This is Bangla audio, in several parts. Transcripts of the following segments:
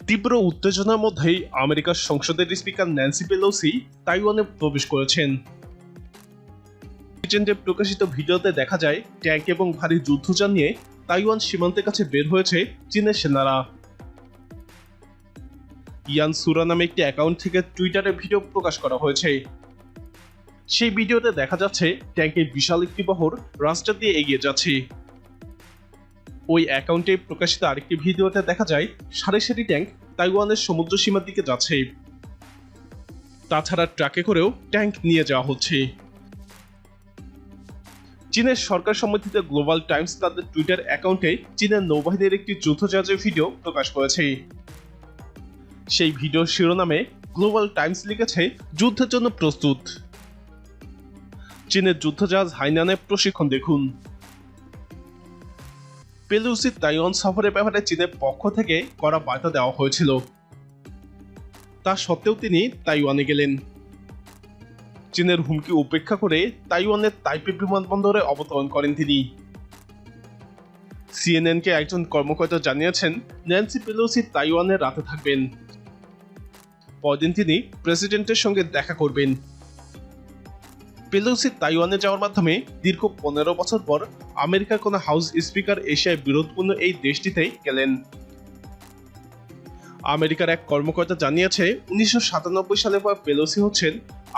তীব্র উত্তেজনার মধ্যেই আমেরিকার সংসদের স্পিকার ন্যান্সি পেলোসি তাইওয়ানে প্রবেশ করেছেন। প্রকাশিত ভিডিওতে দেখা যায় ট্যাঙ্ক এবং ভারী যুদ্ধযান নিয়ে তাইওয়ান সীমান্তের কাছে বের হয়েছে চীনের সেনারা। ইয়ান সুরা নামে একটি অ্যাকাউন্ট থেকে টুইটারে ভিডিও প্রকাশ করা হয়েছে। সেই ভিডিওতে দেখা যাচ্ছে ট্যাঙ্কের বিশাল একটি বহর রাস্তা দিয়ে এগিয়ে যাচ্ছে। ওই অ্যাকাউন্টে প্রকাশিত আরেকটি ভিডিওতে দেখা যায় সারি সারি ট্যাঙ্ক তাইওয়ানের সমুদ্র সীমার দিকে যাচ্ছে। তাছাড়া ট্রাকে করেও ট্যাঙ্ক নিয়ে যাওয়া হচ্ছে। চীনের সরকার সমর্থিত গ্লোবাল টাইমস তাদের টুইটার অ্যাকাউন্টে চীনের নৌবাহিনীর একটি যুদ্ধজাহাজের ভিডিও প্রকাশ করেছে। সেই ভিডিওর শিরোনামে গ্লোবাল টাইমস লিখেছে, যুদ্ধের জন্য প্রস্তুত। চীনের যুদ্ধজাহাজ হাইনানের প্রশিক্ষণ দেখুন। পেলোসির তাইওয়ান সফরের ব্যাপারে চীনের পক্ষ থেকে কড়া বার্তা দেওয়া হয়েছিল। তা সত্ত্বেও তিনি তাইওয়ানে গেলেন। চীনের হুমকি উপেক্ষা করে তাইওয়ানের তাইপে বিমানবন্দরে অবতরণ করেন তিনি। সিএনএনকে একজন কর্মকর্তা জানিয়েছেন, ন্যান্সি পেলোসি তাইওয়ানে রাতে থাকবেন। পরদিন তিনি প্রেসিডেন্টের সঙ্গে দেখা করবেন। পেলোসি তাইওয়ানে যাওয়ার মাধ্যমে দীর্ঘ 15 বছর পর আমেরিকার কোন হাউস স্পিকার এশিয়ায় বিরোধপূর্ণ এই দেশটিতে গেলেন। আমেরিকার এক কর্মকর্তা জানিয়েছে, 1997 সালের পর পেলোসি হচ্ছেন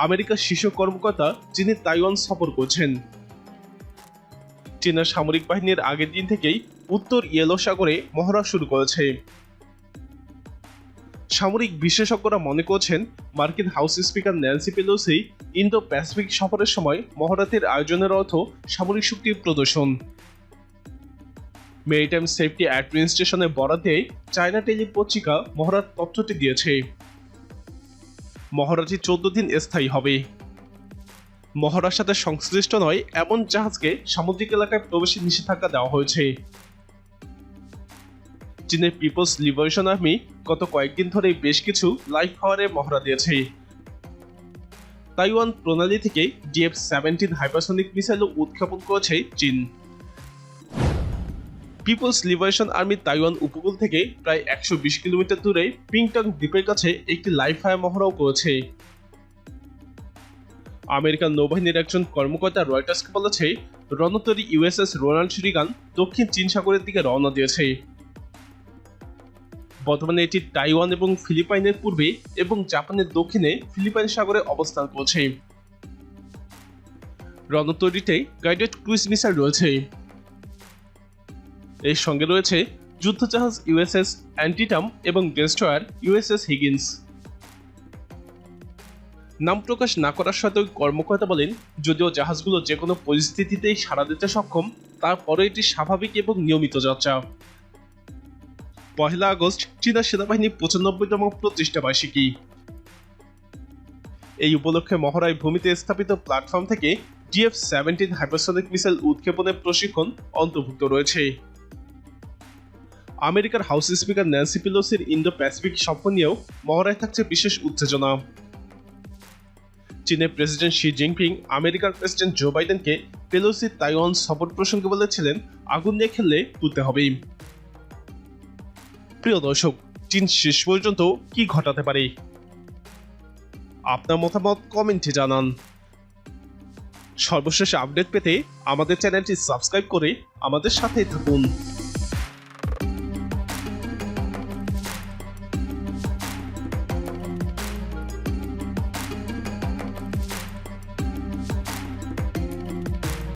আমেরিকার শীর্ষ কর্মকর্তা যিনি তাইওয়ান সফর করছেন। চীনের সামরিক বাহিনীর আগের দিন থেকেই উত্তর ইয়েলো সাগরে মহড়া শুরু করেছে। সামরিক বিশেষজ্ঞরা মনে করছেন, মার্কিন house speaker Nancy Pelosi Indo Pacific সফরের সময় মহড়াটির আয়োজনের অর্থ সামরিক শক্তির প্রদর্শন। মেরিটাইম সেফটি অ্যাডমিনিস্ট্রেশনের বরাদ্দে চায়না টেলি পত্রিকা মহড়ার তথ্যটি দিয়েছে। মহড়াটি 14 দিন স্থায়ী হবে। মহড়ার সাথে সংশ্লিষ্ট নয় এমন জাহাজকে সামুদ্রিক এলাকায় প্রবেশে নিষেধাজ্ঞা দেওয়া হয়েছে। চীনের পিপলস লিবারেশন আর্মি গত কয়েকদিন ধরে বেশ কিছু লাইভ ফায়ারের মহড়া দিয়েছে। তাইওয়ান প্রণালী থেকে DF-17 হাইপারসনিক মিসাইলও উৎক্ষেপণ করেছে চীন। পিপলস লিবারেশন আর্মি তাইওয়ান উপকূল থেকে প্রায় 120 কিলোমিটার দূরে পিংটং দ্বীপের কাছে একটি লাইভ ফায়ার মহড়াও করেছে। আমেরিকান নৌবাহিনীর একজন কর্মকর্তা রয়টার্সকে বলেছে, রণতরী USS রোনাল্ড রিগান দক্ষিণ চীন সাগরের দিকে রওনা দিয়েছে। বর্তমানে এটি তাইওয়ান এবং ফিলিপাইনের পূর্বে এবং জাপানের দক্ষিণে ফিলিপাইন সাগরে অবস্থান করছে। রণতরীতে গাইডেড ক্রুজ মিসাইল রয়েছে। এর সঙ্গে রয়েছে যুদ্ধজাহাজ USS অ্যান্টিটাম এবং ডেস্ট্রয়ার USS হিগিন্স। নাম প্রকাশ না করার সাথে ওই কর্মকর্তা বলেন, যদিও জাহাজগুলো যে কোনো পরিস্থিতিতেই সাড়া দিতে সক্ষম, তারপরে এটি স্বাভাবিক এবং নিয়মিত যাত্রা। 1 আগস্ট চীনা সেনাবাহিনী 95তম প্রতিষ্ঠা বার্ষিকী। এই উপলক্ষে মহড়ায় ভূমিতে স্থাপিত প্ল্যাটফর্ম থেকে DF-17 হাইপারসনিক মিসাইল উৎক্ষেপণের প্রশিক্ষণ অন্তর্ভুক্ত রয়েছে। আমেরিকার হাউস স্পিকার ন্যান্সি পেলোসির ইন্দো প্যাসিফিক সফর নিয়েও মহড়ায় থাকছে বিশেষ উত্তেজনা। চীনের প্রেসিডেন্ট শি জিনপিং আমেরিকার প্রেসিডেন্ট জো বাইডেনকে পেলোসির তাইওয়ান সফর প্রসঙ্গে বলেছিলেন, আগুন নিয়ে খেললে পুড়তে হবেই। প্রিয় দর্শক, চীন শেষ পর্যন্ত কি ঘটাতে পারে? আপনার মতামত কমেন্টে জানান। সর্বশেষ আপডেট পেতে আমাদের চ্যানেলটি সাবস্ক্রাইব করে আমাদের সাথেই থাকুন।